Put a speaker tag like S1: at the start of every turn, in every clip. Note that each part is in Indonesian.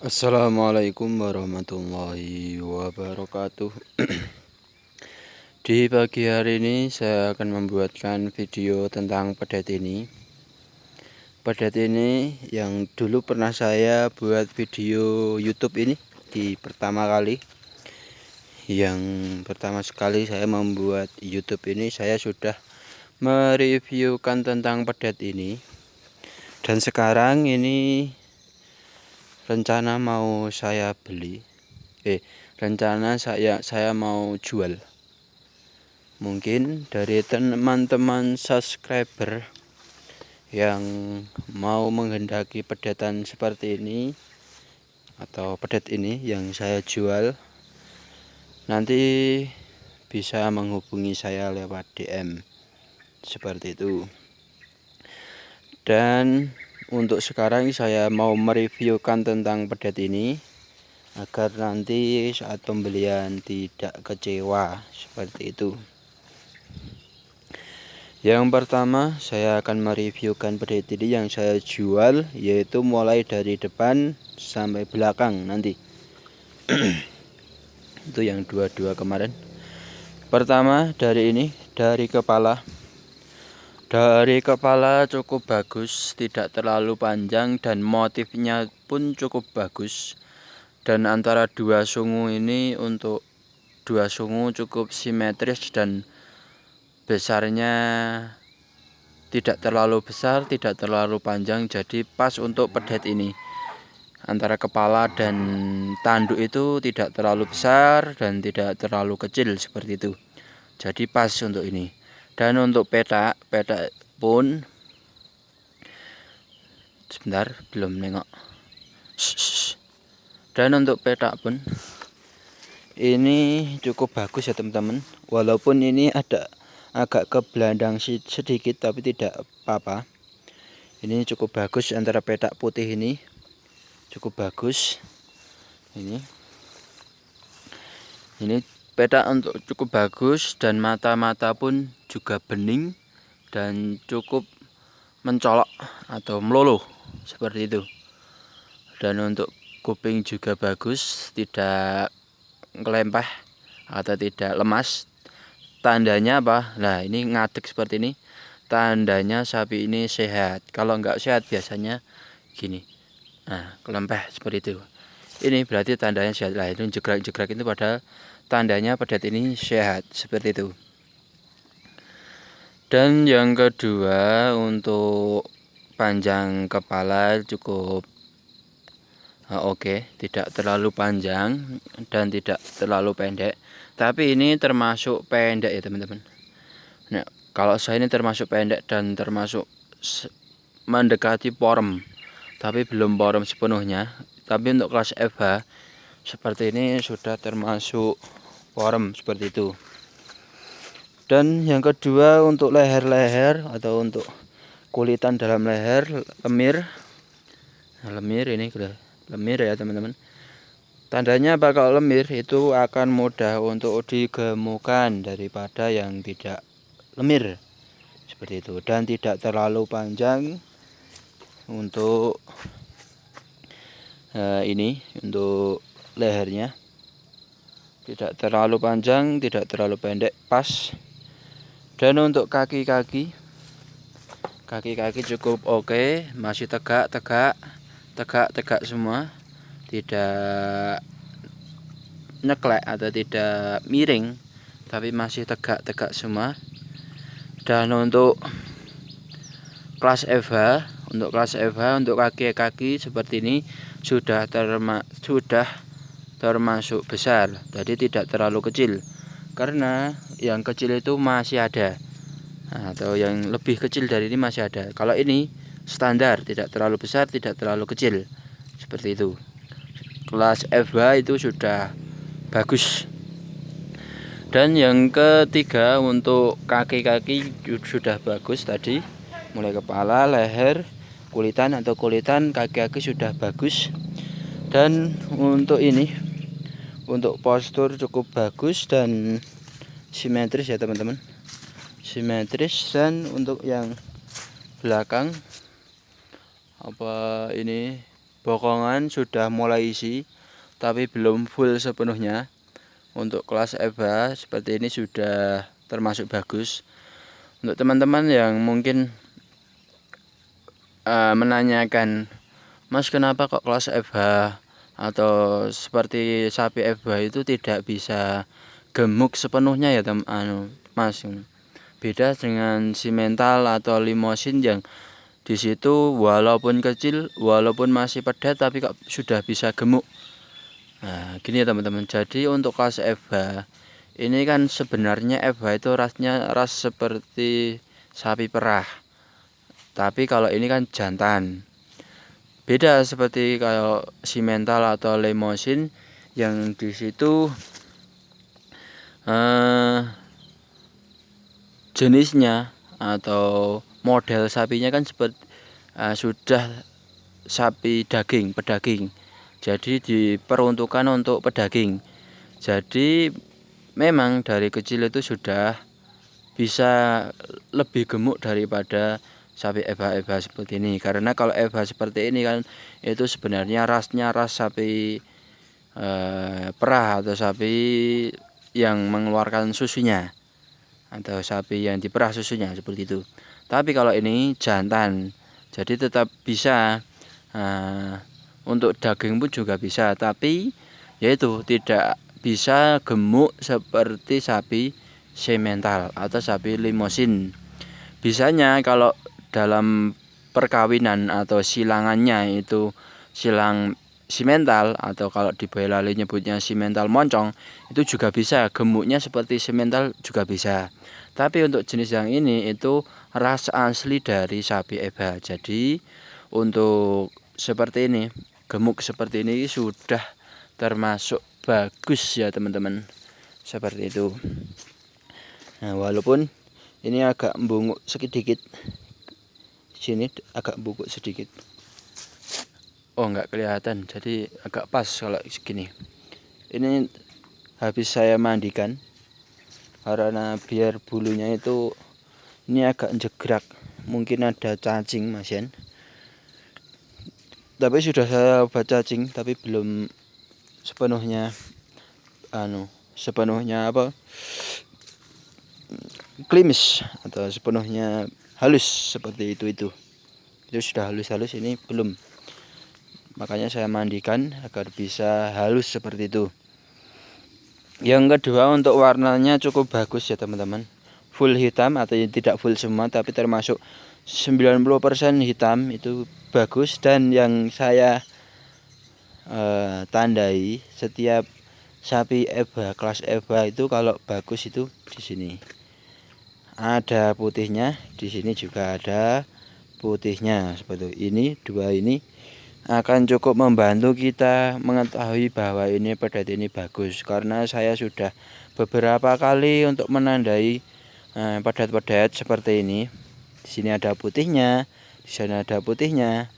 S1: Assalamualaikum warahmatullahi wabarakatuh. Di pagi hari ini saya akan membuatkan video tentang pedet ini. Pedet ini yang dulu pernah saya buat video YouTube ini di pertama kali. Yang pertama sekali saya membuat YouTube ini, saya sudah mereviewkan tentang pedet ini. Dan sekarang ini rencana mau saya beli. Rencana saya mau jual. Mungkin dari teman-teman subscriber yang mau menghendaki pedetan seperti ini atau pedet ini yang saya jual, nanti bisa menghubungi saya lewat DM seperti itu. Dan untuk sekarang saya mau mereviewkan tentang pedet ini agar nanti saat pembelian tidak kecewa seperti itu. Yang pertama saya akan mereviewkan pedet ini yang saya jual, yaitu mulai dari depan sampai belakang nanti. Itu yang dua kemarin. Pertama dari ini, dari kepala. Dari kepala cukup bagus, tidak terlalu panjang dan motifnya pun cukup bagus. Dan antara dua sungu ini, untuk dua sungu cukup simetris dan besarnya tidak terlalu besar, tidak terlalu panjang, jadi pas untuk pedet ini. Antara kepala dan tanduk itu tidak terlalu besar dan tidak terlalu kecil seperti itu. Jadi pas untuk ini. Dan untuk petak pun sebentar, belum nengok. Dan untuk petak pun ini cukup bagus ya teman-teman. Walaupun ini ada agak ke belandang sedikit, tapi tidak apa-apa. Ini cukup bagus. Antara petak putih ini cukup bagus. Ini petak untuk cukup bagus, dan mata-mata pun juga bening dan cukup mencolok atau meluluh seperti itu. Dan untuk kuping juga bagus, tidak kelempah atau tidak lemas. Tandanya apa? Nah, ini ngadek seperti ini. Tandanya sapi ini sehat. Kalau enggak sehat biasanya gini. Nah, kelempah seperti itu. Ini berarti tandanya sehat. Lah, itu jegrak-jegrak itu padahal tandanya pedet ini sehat seperti itu. Dan yang kedua, untuk panjang kepala cukup oke, tidak terlalu panjang dan tidak terlalu pendek. Tapi ini termasuk pendek ya teman-teman. Nah, kalau saya ini termasuk pendek dan termasuk mendekati porem, tapi belum porem sepenuhnya. Tapi untuk kelas FH seperti ini sudah termasuk porem seperti itu. Dan yang kedua, untuk leher-leher atau untuk kulitan dalam leher, lemir. Nah, lemir ini sudah lemir ya teman-teman. Tandanya apa? Kalau lemir itu akan mudah untuk digemukkan daripada yang tidak lemir seperti itu, dan tidak terlalu panjang untuk ini, untuk lehernya tidak terlalu panjang, tidak terlalu pendek, pas. Dan untuk kaki-kaki cukup oke, masih tegak semua, tidak nyeklek atau tidak miring, tapi masih tegak semua. Dan untuk kelas FH, untuk kaki seperti ini sudah termasuk besar, jadi tidak terlalu kecil. Karena yang kecil itu masih ada, atau yang lebih kecil dari ini masih ada. Kalau ini standar, tidak terlalu besar, tidak terlalu kecil seperti itu. Kelas FH itu sudah bagus. Dan yang ketiga, untuk kaki-kaki sudah bagus tadi, mulai kepala, leher, kulitan kaki-kaki sudah bagus. Dan untuk ini, untuk postur cukup bagus dan simetris ya teman-teman, simetris. Dan untuk yang belakang ini bokongan sudah mulai isi, tapi belum full sepenuhnya. Untuk kelas FH seperti ini sudah termasuk bagus. Untuk teman-teman yang mungkin menanyakan, Mas, kenapa kok kelas FH atau seperti sapi FH itu tidak bisa gemuk sepenuhnya ya Mas? Beda dengan simental atau limosin yang di situ walaupun kecil, walaupun masih pedat, tapi kok sudah bisa gemuk. Nah, gini ya teman-teman. Jadi untuk kelas FH ini kan sebenarnya FH itu ras seperti sapi perah. Tapi kalau ini kan jantan. Beda seperti kalau simental atau limosin yang di situ jenisnya atau model sapinya kan seperti sudah sapi daging, pedaging. Jadi diperuntukkan untuk pedaging. Jadi memang dari kecil itu sudah bisa lebih gemuk daripada sapi FH seperti ini. Karena kalau FH seperti ini kan itu sebenarnya rasnya ras sapi perah atau sapi yang mengeluarkan susunya, atau sapi yang diperah susunya seperti itu. Tapi kalau ini jantan, jadi tetap bisa untuk daging pun juga bisa, tapi yaitu tidak bisa gemuk seperti sapi semental atau sapi limosin. Bisanya kalau dalam perkawinan atau silangannya itu silang simental, atau kalau di Boyolali nyebutnya simental moncong, itu juga bisa gemuknya seperti simental juga bisa. Tapi untuk jenis yang ini itu ras asli dari sapi FH. Jadi untuk seperti ini, gemuk seperti ini sudah termasuk bagus ya teman-teman. Seperti itu. Nah, walaupun ini agak membungkuk sedikit, sini agak bungkuk sedikit. Oh, nggak kelihatan, jadi agak pas kalau segini. Ini habis saya mandikan karena biar bulunya itu ini agak jegrak, mungkin ada cacing Mas Yan. Tapi sudah saya obat cacing, tapi belum sepenuhnya klimis atau sepenuhnya halus seperti itu sudah halus, ini belum. Makanya saya mandikan agar bisa halus seperti itu. Yang kedua, untuk warnanya cukup bagus ya teman-teman. Full hitam atau tidak full semua, tapi termasuk 90% hitam itu bagus. Dan yang saya tandai setiap sapi FH kelas FH itu kalau bagus itu di sini ada putihnya, di sini juga ada putihnya seperti ini. Dua ini akan cukup membantu kita mengetahui bahwa ini pedat ini bagus, karena saya sudah beberapa kali untuk menandai pedat-pedat seperti ini. Di sini ada putihnya, di sana ada putihnya,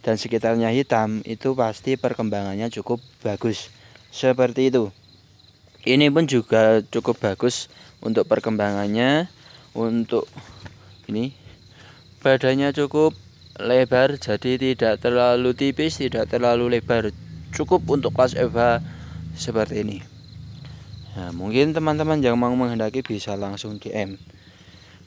S1: dan sekitarnya hitam, itu pasti perkembangannya cukup bagus seperti itu. Ini pun juga cukup bagus untuk perkembangannya. Untuk ini badannya cukup lebar, jadi tidak terlalu tipis, tidak terlalu lebar, cukup untuk kelas FH seperti ini. Nah, mungkin teman-teman yang mau menghendaki bisa langsung DM.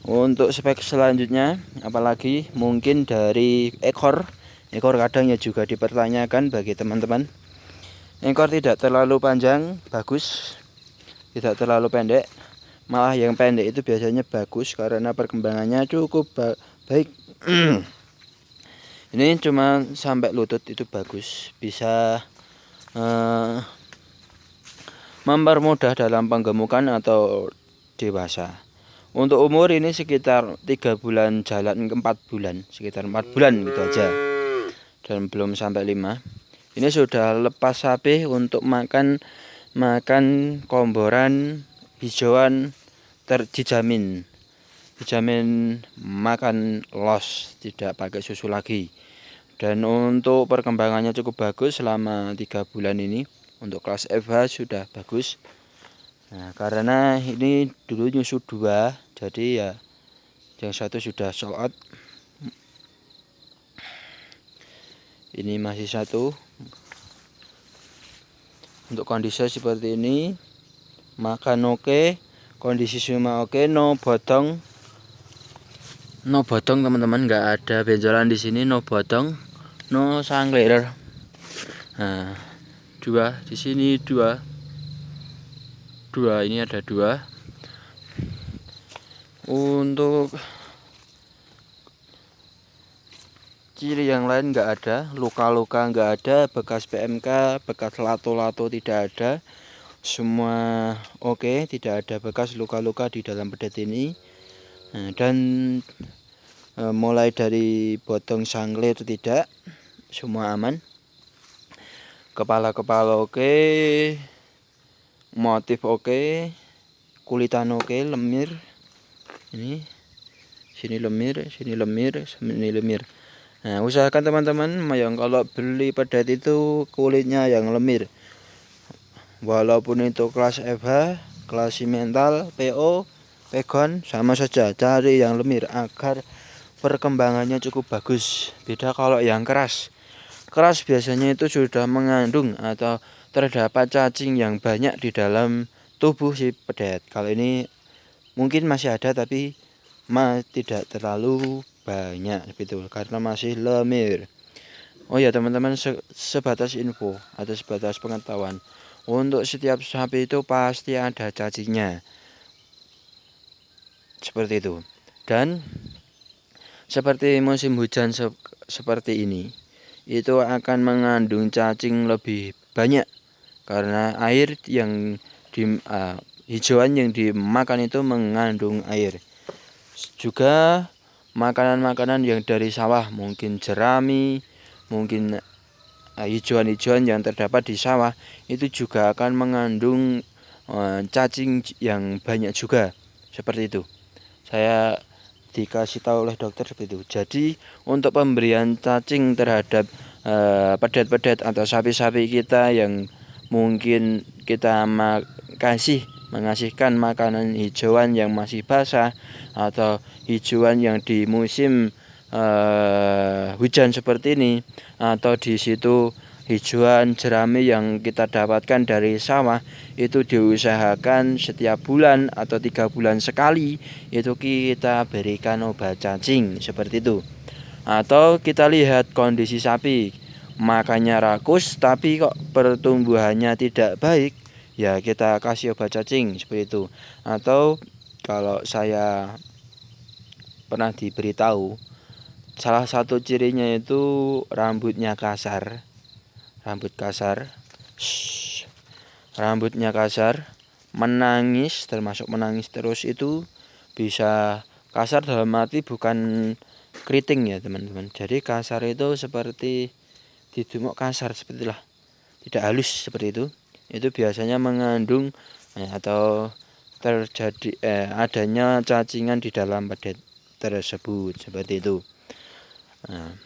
S1: Untuk spek selanjutnya, apalagi mungkin dari ekor kadang ya juga dipertanyakan bagi teman-teman. Ekor tidak terlalu panjang, bagus, tidak terlalu pendek. Malah yang pendek itu biasanya bagus karena perkembangannya cukup baik. Ini cuma sampai lutut itu bagus, bisa mempermudah dalam penggemukan atau dewasa. Untuk umur ini sekitar 3 bulan jalan ke 4 bulan, sekitar 4 bulan gitu aja, dan belum sampai 5. Ini sudah lepas sapi untuk makan komboran hijauan, dijamin makan los, tidak pakai susu lagi. Dan untuk perkembangannya cukup bagus selama 3 bulan ini. Untuk kelas FH sudah bagus. Nah, karena ini dulu nyusu 2, jadi ya yang satu sudah sold out. Ini masih satu. Untuk kondisi seperti ini, makan oke, kondisi semua oke, no botong teman-teman, nggak ada benjolan di sini, no botong, no sangler. Nah, dua di sini, dua ini ada dua. Untuk ciri yang lain nggak ada, luka-luka nggak ada, bekas PMK, bekas lato-lato tidak ada, semua oke, tidak ada bekas luka-luka di dalam pedet ini. Nah, dan mulai dari botong sangler tidak, semua aman. Kepala oke, motif oke, kulitan oke, lemir. Ini sini lemir, sini lemir, sini lemir. Nah, usahakan teman-teman yang kalau beli pedet itu kulitnya yang lemir. Walaupun itu kelas FH, kelas simental, PO, pegon, sama saja. Cari yang lemir agar perkembangannya cukup bagus. Beda kalau yang keras. Keras biasanya itu sudah mengandung atau terdapat cacing yang banyak di dalam tubuh si pedet. Kalau ini mungkin masih ada tapi tidak terlalu banyak betul karena masih lemir. Oh ya teman-teman, sebatas info atau sebatas pengetahuan, untuk setiap sapi itu pasti ada cacingnya seperti itu. Dan seperti musim hujan seperti ini, itu akan mengandung cacing lebih banyak karena air yang hijauan yang dimakan itu mengandung air. Juga makanan-makanan yang dari sawah, mungkin jerami, mungkin hijauan-hijauan yang terdapat di sawah itu juga akan mengandung cacing yang banyak juga, seperti itu. Saya dikasih tahu oleh dokter seperti itu. Jadi untuk pemberian cacing terhadap pedet-pedet atau sapi-sapi kita yang mungkin kita mengasihkan makanan hijauan yang masih basah atau hijauan yang di musim hujan seperti ini, atau di situ hijauan jerami yang kita dapatkan dari sawah, itu diusahakan setiap bulan atau 3 bulan sekali itu kita berikan obat cacing seperti itu. Atau kita lihat kondisi sapi makannya rakus tapi kok pertumbuhannya tidak baik, ya kita kasih obat cacing seperti itu. Atau kalau saya pernah diberitahu, salah satu cirinya itu rambutnya kasar, menangis, termasuk menangis terus, itu bisa kasar dalam arti bukan keriting ya teman-teman. Jadi kasar itu seperti didumuk kasar, seperti itulah, tidak halus seperti itu. Itu biasanya mengandung atau terjadi adanya cacingan di dalam pedet tersebut, seperti itu. Nah,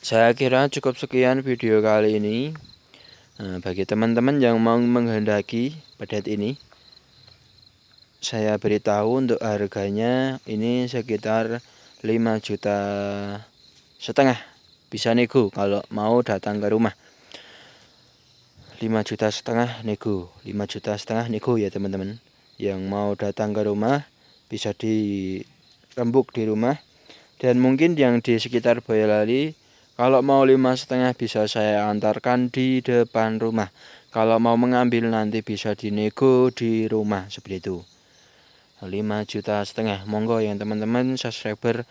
S1: saya kira cukup sekian video kali ini. Bagi teman-teman yang mau menghendaki pedet ini, saya beritahu untuk harganya ini sekitar 5,5 juta. Bisa nego kalau mau datang ke rumah. 5,5 juta nego, 5,5 juta nego ya teman-teman. Yang mau datang ke rumah bisa dirembuk di rumah. Dan mungkin yang di sekitar Boyolali, kalau mau 5,5 bisa saya antarkan di depan rumah. Kalau mau mengambil nanti bisa dinego di rumah, seperti itu. 5,5 juta. Monggo yang teman-teman subscriber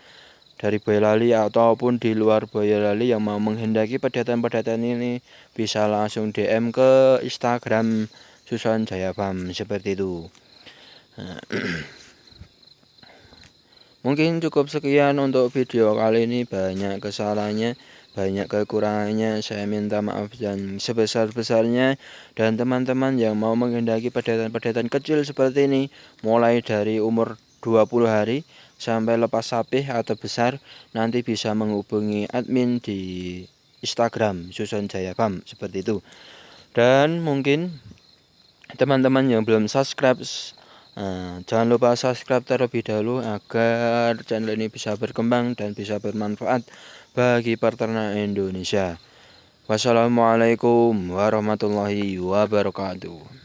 S1: dari Boyolali ataupun di luar Boyolali yang mau menghendaki pedetan-pedetan ini bisa langsung DM ke Instagram Suson Jaya Farm, seperti itu. Mungkin cukup sekian untuk video kali ini. Banyak kesalahannya, banyak kekurangannya, saya minta maaf dan sebesar-besarnya. Dan teman-teman yang mau menghendaki pedetan-pedetan kecil seperti ini, mulai dari umur 20 hari sampai lepas sapi atau besar, nanti bisa menghubungi admin di Instagram Suson Jaya Farm, seperti itu. Dan mungkin teman-teman yang belum subscribe, jangan lupa subscribe terlebih dahulu agar channel ini bisa berkembang dan bisa bermanfaat bagi peternak Indonesia. Wassalamualaikum warahmatullahi wabarakatuh.